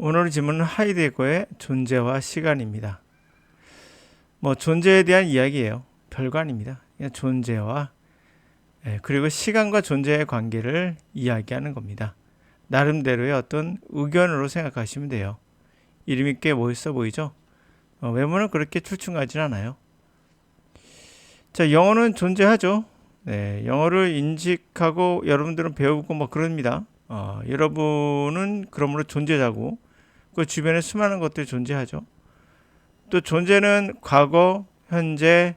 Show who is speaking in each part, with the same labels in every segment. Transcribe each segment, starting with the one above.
Speaker 1: 오늘 질문은 하이데거의 존재와 시간입니다. 존재에 대한 이야기예요. 별거 아닙니다. 그냥 존재와 그리고 시간과 존재의 관계를 이야기하는 겁니다. 나름대로의 어떤 의견으로 생각하시면 돼요. 이름이 꽤 멋있어 보이죠? 외모는 그렇게 출중하진 않아요. 자, 영어는 존재하죠. 영어를 인식하고 여러분들은 배우고 그럽니다. 여러분은 그러므로 존재자고 그 주변에 수많은 것들이 존재하죠. 또 존재는 과거, 현재,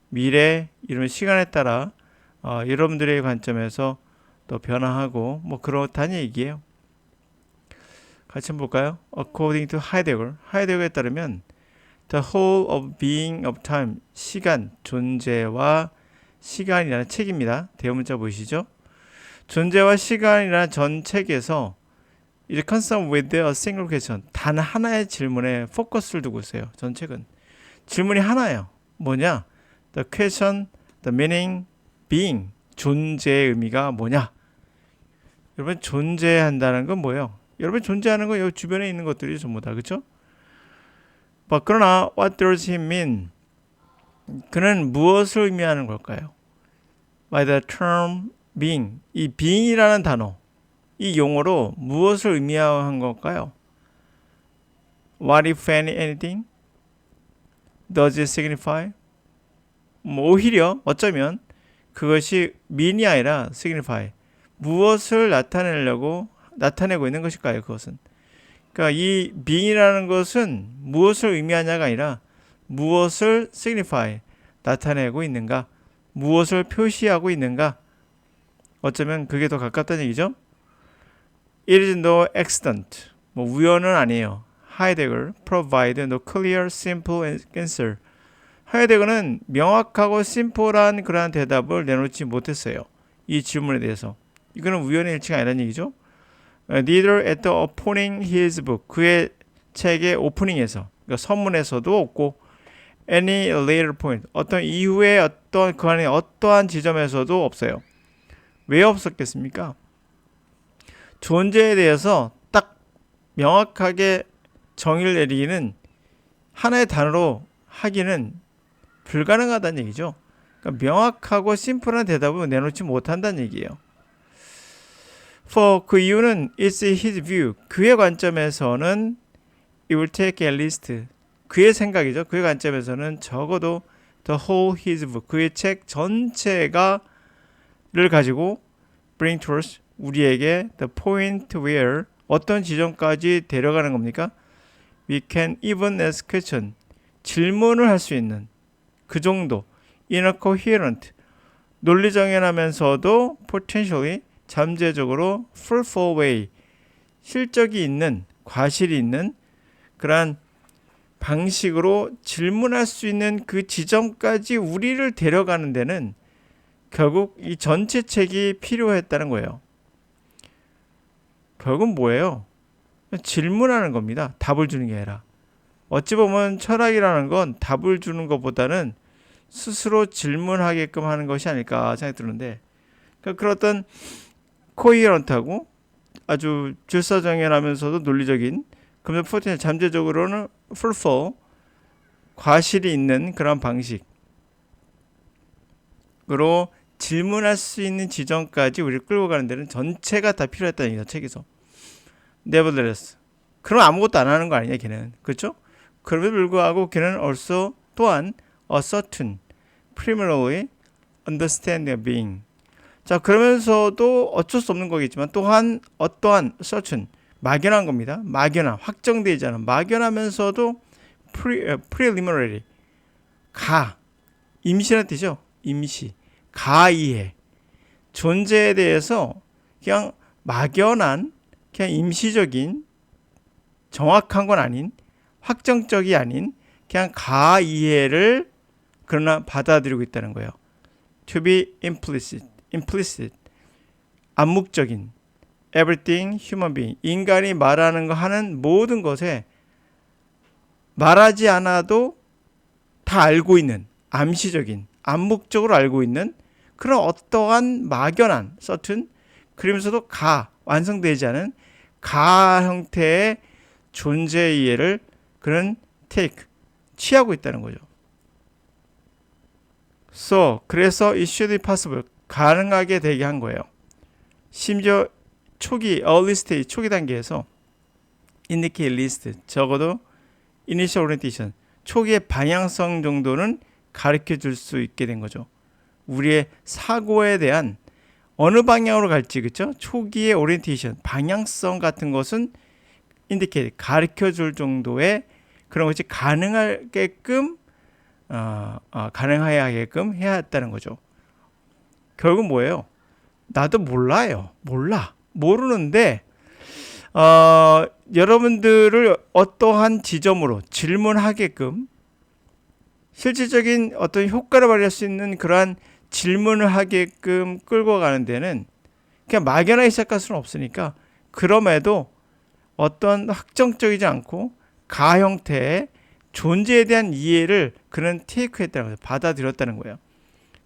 Speaker 1: 미래 이런 시간에 따라 여러분들의 관점에서 또 변화하고 그렇다는 얘기예요. 같이 한번 볼까요? According to Heidegger, 하이데거에 따르면 The whole of being of time, 시간, 존재와 시간이라는 책입니다. 대문자 보이시죠? 존재와 시간이라는 전 책에서 It concerned with a single question, 단 하나의 질문에 포커스를 두고 있어요. 전 책은 질문이 하나예요. 뭐냐? The question, the meaning, being, 존재의 의미가 뭐냐? 여러분 존재한다는 건 뭐예요? 여러분 존재하는 건 여기 주변에 있는 것들이 전부 다 그렇죠? 그러나 what does he mean? 그는 무엇을 의미하는 걸까요? By the term being, 이 being이라는 단어, 이 용어로 무엇을 의미한 걸까요? What if anything? Does it signify? 오히려 어쩌면 그것이 mean이 아니라 signify, 무엇을 나타내고 있는 것일까요? 그것은 그러니까 이 being이라는 것은 무엇을 의미하냐가 아니라 무엇을 signify, 나타내고 있는가, 무엇을 표시하고 있는가. 어쩌면 그게 더 가깝다는 얘기죠. It is no accident. 우연은 아니에요. Heidegger provide no clear, simple answer. 하이데거는 명확하고 심플한 그러한 대답을 내놓지 못했어요. 이 질문에 대해서. 이거는 우연의 일치가 아니라는 얘기죠. Neither at the opening his book, 그의 책의 오프닝에서, 그러니까 서문에서도 없고, any later point, 어떤 이후에 그 안에 어떠한 지점에서도 없어요. 왜 없었겠습니까? 존재에 대해서 딱 명확하게 정의를 내리기는 하나의 단어로 하기는 불가능하다는 얘기죠. 그러니까 명확하고 심플한 대답을 내놓지 못한다는 얘기예요. For 그 이유는 it's his view. 그의 관점에서는 it will take at least. 그의 생각이죠. 그의 관점에서는 적어도 the whole his book. 그의 책 전체가를 가지고 bring to us. 우리에게 the point where 어떤 지점까지 데려가는 겁니까? We can even ask question. 질문을 할 수 있는 그 정도. in a coherent. 논리정연하면서도 potentially 잠재적으로 fruitful way, 실적이 있는, 과실이 있는 그러한 방식으로 질문할 수 있는 그 지점까지 우리를 데려가는 데는 결국 이 전체 책이 필요했다는 거예요. 결국은 뭐예요? 질문하는 겁니다. 답을 주는 게 아니라. 어찌 보면 철학이라는 건 답을 주는 것보다는 스스로 질문하게끔 하는 것이 아닐까 생각이 드는데, 그런 어떤 코히런트하고 아주 질서정연하면서도 논리적인, 그러면 포텐셜 잠재적으로는 fruitful, 과실이 있는 그런 방식으로 질문할 수 있는 지점까지 우리를 끌고 가는 데는 전체가 다 필요했다는 얘기죠, 책에서. Nevertheless, 그럼 아무것도 안 하는 거 아니냐 걔는, 그렇죠? 그럼에도 불구하고 걔는 also 또한 a certain, primarily understanding of being. 자, 그러면서도 어쩔 수 없는 거겠지만 또한 어떠한 certain, 막연한 겁니다. 막연한, 확정되지 않은, 막연하면서도 preliminary, 임시라는 뜻이죠. 임시, 가이해. 존재에 대해서 그냥 막연한, 그냥 임시적인, 정확한 건 아닌, 확정적이 아닌 그냥 가이해를 그러나 받아들이고 있다는 거예요. To be implicit, 암묵적인, everything human being, 인간이 말하는 거 하는 모든 것에 말하지 않아도 다 알고 있는, 암시적인, 암묵적으로 알고 있는 그런 어떠한 막연한 certain, 그러면서도 완성되지 않은 형태의 존재의 이해를 그는 take, 취하고 있다는 거죠. 그래서 it should be possible, 가능하게 되게 한 거예요. 심지어 초기, early stage, 초기 단계에서 indicate list, 적어도 initial orientation, 초기의 방향성 정도는 가르쳐 줄 수 있게 된 거죠. 우리의 사고에 대한 어느 방향으로 갈지, 그렇죠? 초기의 오리엔테이션, 방향성 같은 것은 indicate, 가르쳐 줄 정도의 그런 것이 가능하게끔 가능해야 하게끔 해야 했다는 거죠. 결국 뭐예요? 나도 몰라요. 모르는데 여러분들을 어떠한 지점으로 질문하게끔 실질적인 어떤 효과를 발휘할 수 있는 그러한 질문을 하게끔 끌고 가는 데는 그냥 막연하게 시작할 수는 없으니까, 그럼에도 어떤 확정적이지 않고 가 형태의 존재에 대한 이해를 그는 테이크했다는 거예요. 받아들였다는 거예요.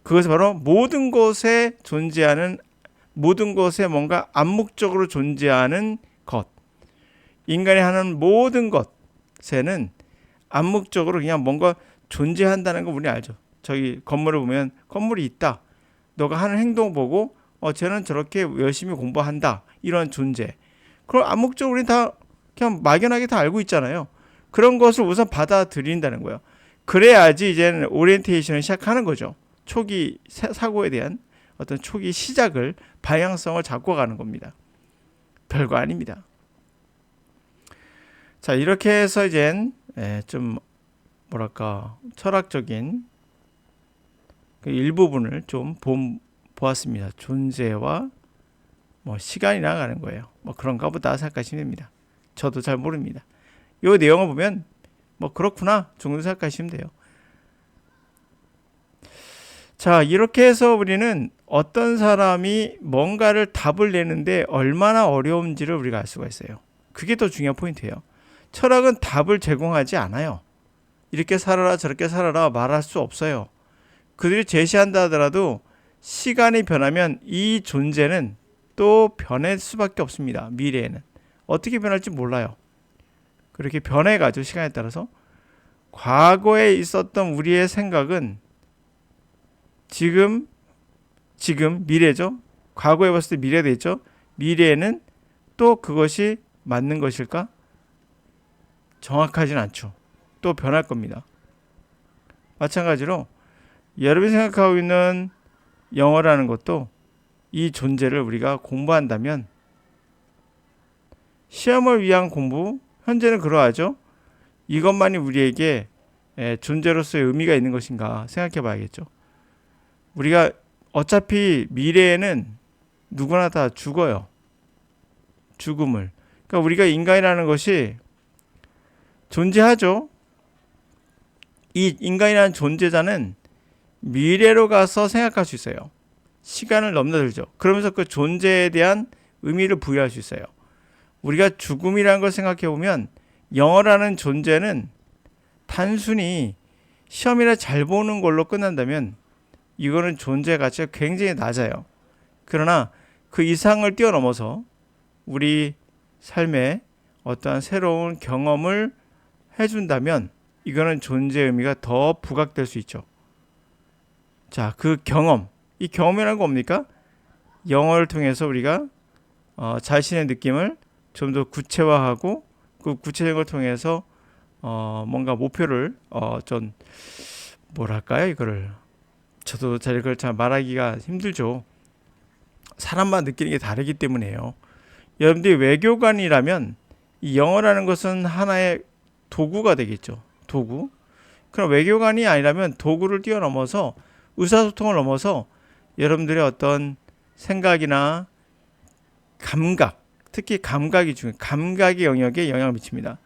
Speaker 1: 그것은 바로 모든 것에 존재하는, 모든 것에 뭔가 암묵적으로 존재하는 것, 인간이 하는 모든 것에는 암묵적으로 그냥 뭔가 존재한다는 거 우리 알죠. 저기 건물을 보면 건물이 있다, 너가 하는 행동 보고 쟤는 저렇게 열심히 공부한다, 이런 존재, 그걸 암묵적으로 우리 다 그냥 막연하게 다 알고 있잖아요. 그런 것을 우선 받아들인다는 거예요. 그래야지 이제는 오리엔테이션을 시작하는 거죠. 초기 사고에 대한 어떤 초기 시작을, 방향성을 잡고 가는 겁니다. 별거 아닙니다. 자, 이렇게 해서 이젠 좀 뭐랄까 철학적인 그 일부분을 좀 보았습니다. 존재와 뭐 시간이 나가는 거예요. 뭐 그런가 보다 생각하시면 됩니다. 저도 잘 모릅니다. 이 내용을 보면 뭐 그렇구나 정도 생각하시면 돼요. 자, 이렇게 해서 우리는 어떤 사람이 뭔가를 답을 내는데 얼마나 어려운지를 우리가 알 수가 있어요. 그게 더 중요한 포인트예요. 철학은 답을 제공하지 않아요. 이렇게 살아라 저렇게 살아라 말할 수 없어요. 그들이 제시한다 하더라도 시간이 변하면 이 존재는 또 변할 수밖에 없습니다. 미래에는 어떻게 변할지 몰라요. 그렇게 변해가지고 시간에 따라서 과거에 있었던 우리의 생각은 지금 미래죠. 과거에 봤을 때 미래도 있죠. 미래에는 또 그것이 맞는 것일까? 정확하진 않죠. 또 변할 겁니다. 마찬가지로 여러분이 생각하고 있는 영어라는 것도 이 존재를 우리가 공부한다면, 시험을 위한 공부, 현재는 그러하죠. 이것만이 우리에게 존재로서의 의미가 있는 것인가 생각해 봐야겠죠. 우리가 어차피 미래에는 누구나 다 죽어요. 죽음을. 그러니까 우리가 인간이라는 것이 존재하죠. 이 인간이라는 존재자는 미래로 가서 생각할 수 있어요. 시간을 넘나들죠. 그러면서 그 존재에 대한 의미를 부여할 수 있어요. 우리가 죽음이라는 걸 생각해 보면 영어라는 존재는 단순히 시험이나 잘 보는 걸로 끝난다면 이거는 존재 가치가 굉장히 낮아요. 그러나 그 이상을 뛰어넘어서 우리 삶에 어떠한 새로운 경험을 해준다면 이거는 존재의 의미가 더 부각될 수 있죠. 자, 그 경험, 이 경험이라는 건 뭡니까? 영어를 통해서 우리가 자신의 느낌을 좀 더 구체화하고 그 구체적인 걸 통해서 뭔가 목표를 좀 뭐랄까요, 이거를 저도 잘 이걸 잘 말하기가 힘들죠. 사람만 느끼는 게 다르기 때문에요. 여러분들이 외교관이라면 이 영어라는 것은 하나의 도구가 되겠죠. 도구. 그럼 외교관이 아니라면 도구를 뛰어넘어서 의사소통을 넘어서 여러분들의 어떤 생각이나 감각, 특히 감각이 중요해요. 감각의 영역에 영향을 미칩니다.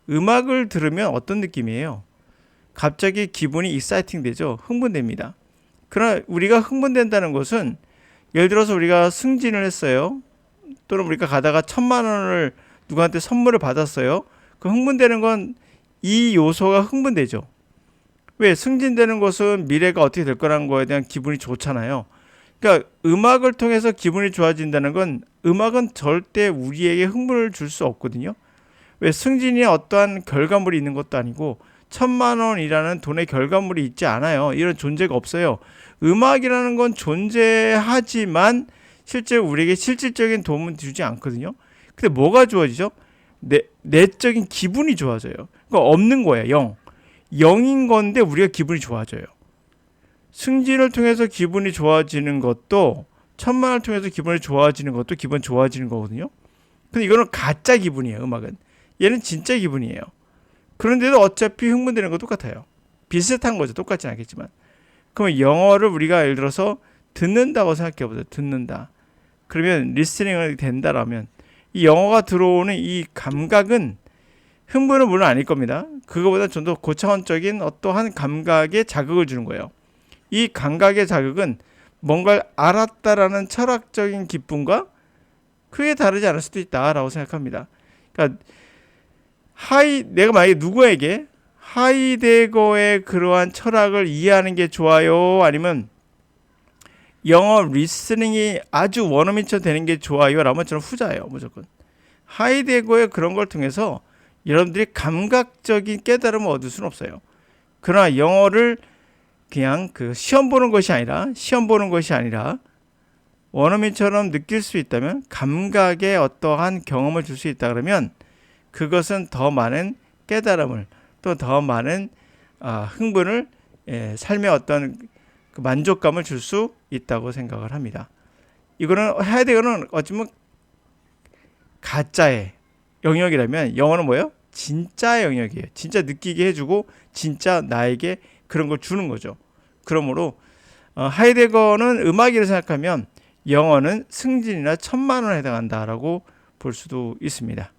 Speaker 1: 음악을 들으면 어떤 느낌이에요? 갑자기 기분이 익사이팅 되죠. 흥분됩니다. 그러나 우리가 흥분된다는 것은, 예를 들어서 우리가 승진을 했어요. 또는 우리가 가다가 1,000만 원을 누구한테 선물을 받았어요. 그 흥분되는 건 이 요소가 흥분되죠. 왜? 승진되는 것은 미래가 어떻게 될 거라는 거에 대한 기분이 좋잖아요. 그러니까 음악을 통해서 기분이 좋아진다는 건, 음악은 절대 우리에게 흥분을 줄 수 없거든요. 왜 승진이 어떠한 결과물이 있는 것도 아니고 1,000만 원이라는 돈의 결과물이 있지 않아요. 이런 존재가 없어요. 음악이라는 건 존재하지만 실제 우리에게 실질적인 도움은 주지 않거든요. 근데 뭐가 좋아지죠? 내적인 기분이 좋아져요. 그러니까 없는 거예요. 0인 건데 우리가 기분이 좋아져요. 승진을 통해서 기분이 좋아지는 것도 1,000만 원을 통해서 기분이 좋아지는 것도 기분 좋아지는 거거든요. 근데 이거는 가짜 기분이에요. 음악은. 얘는 진짜 기분이에요. 그런데도 어차피 흥분되는 거 똑같아요. 비슷한 거죠. 똑같진 않겠지만. 그러면 영어를 우리가 예를 들어서 듣는다고 생각해 보세요. 듣는다. 그러면 리스닝을 된다라면 이 영어가 들어오는 이 감각은 흥분은 물론 아닐 겁니다. 그거보다 좀 더 고차원적인 어떠한 감각에 자극을 주는 거예요. 이 감각의 자극은 뭔가를 알았다라는 철학적인 기쁨과 크게 다르지 않을 수도 있다라고 생각합니다. 그러니까 내가 만약에 누구에게 하이데거의 그러한 철학을 이해하는 게 좋아요? 아니면 영어 리스닝이 아주 원어민처럼 되는 게 좋아요? 라면 저는 후자예요. 무조건. 하이데거의 그런 걸 통해서 여러분들이 감각적인 깨달음을 얻을 수는 없어요. 그러나 영어를 그냥 시험 보는 것이 아니라 원어민처럼 느낄 수 있다면 감각의 어떠한 경험을 줄 수 있다 그러면 그것은 더 많은 깨달음을 또 더 많은 흥분을 삶의 어떤 그 만족감을 줄 수 있다고 생각을 합니다. 이거는 하이데거는 어쩌면 가짜의 영역이라면 영어는 뭐예요? 진짜의 영역이에요. 진짜 느끼게 해주고 진짜 나에게 그런 걸 주는 거죠. 그러므로 하이데거는 음악이라고 생각하면 영어는 승진이나 1,000만 원에 해당한다라고 볼 수도 있습니다.